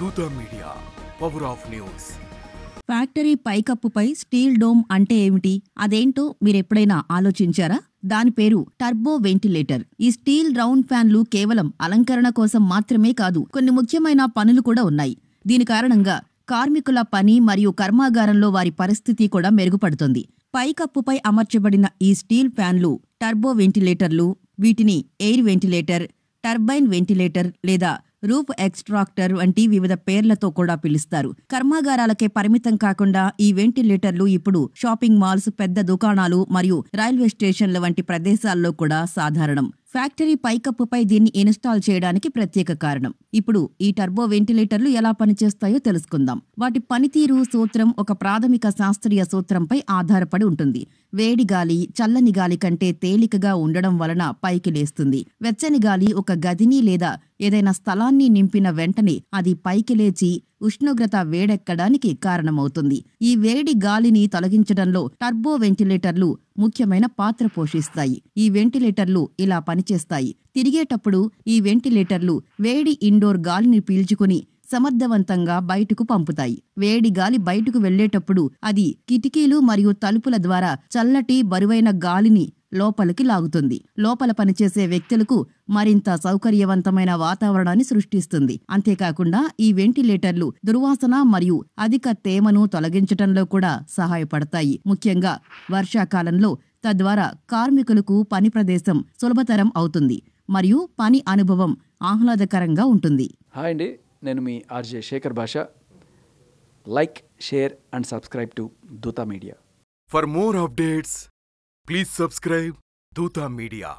Dootha media, power of news. Factory పైకప్పుపై steel dome అంటే ఏమిటి? అదేంటో మీరెప్పుడైనా ఆలోచించారా? దాని పేరు టర్బో వెంటిలేటర్. ఈ స్టీల్ రౌండ్ ఫ్యాన్లు కేవలం అలంకరణ కోసం మాత్రమే కాదు, కొన్ని ముఖ్యమైన పనులు కూడా ఉన్నాయి. దీని కారణంగా కార్మికుల పని మరియు కర్మాగారంలో వారి పరిస్థితి కూడా మెరుగుపడుతుంది. పైకప్పుపై అమర్చబడిన ఈ స్టీల్ ఫ్యాన్లు టర్బో వెంటిలేటర్లు. వీటిని ఎయిర్ వెంటిలేటర్, టర్బైన్ వెంటిలేటర్ లేదా రూఫ్ ఎక్స్ట్రాక్టర్ వంటి వివిధ పేర్లతో కూడా పిలుస్తారు. కర్మాగారాలకే పరిమితం కాకుండా ఈ వెంటిలేటర్లు ఇప్పుడు షాపింగ్ మాల్స్, పెద్ద దుకాణాలు మరియు రైల్వే స్టేషన్ల వంటి ప్రదేశాల్లో కూడా సాధారణం. ఫ్యాక్టరీ పైకప్పుపై దీన్ని ఇన్స్టాల్ చేయడానికి ప్రత్యేక కారణం. ఇప్పుడు ఈ టర్బో వెంటిలేటర్లు ఎలా పనిచేస్తాయో తెలుసుకుందాం. వాటి పనితీరు సూత్రం ఒక ప్రాథమిక శాస్త్రీయ సూత్రంపై ఆధారపడి ఉంటుంది. వేడి గాలి చల్లని గాలి కంటే తేలికగా ఉండడం వలన పైకి లేస్తుంది. వెచ్చని గాలి ఒక గదిని లేదా ఏదైనా స్థలాన్ని నింపిన వెంటనే అది పైకి లేచి ఉష్ణోగ్రత వేడెక్కడానికి కారణమవుతుంది. ఈ వేడి గాలిని తొలగించడంలో టర్బో వెంటిలేటర్లు ముఖ్యమైన పాత్ర పోషిస్తాయి. ఈ వెంటిలేటర్లు ఇలా పనిచేస్తాయి. తిరిగేటప్పుడు ఈ వెంటిలేటర్లు వేడి ఇండోర్ గాలిని పీల్చుకుని సమర్థవంతంగా బయటకు పంపుతాయి. వేడి గాలి బయటకు వెళ్లేటప్పుడు అది కిటికీలు మరియు తలుపుల ద్వారా చల్లటి బరువైన గాలిని లోపలికి లాగుతుంది. లోపల పనిచేసే వ్యక్తులకు మరింత సౌకర్యవంతమైన వాతావరణాన్ని సృష్టిస్తుంది. అంతేకాకుండా ఈ వెంటిలేటర్లు దుర్వాసన మరియు అధిక తేమను తొలగించడంలో కూడా సహాయపడతాయి, ముఖ్యంగా వర్షాకాలంలో. తద్వారా కార్మికులకు పని ప్రదేశం సులభతరం అవుతుంది మరియు పని అనుభవం ఆహ్లాదకరంగా ఉంటుంది. హాయ్ అండి, నేను మీ ఆర్జే శేఖర్ భాష. Like, share and subscribe to Dootha media. For more updates, please subscribe Dutha Media.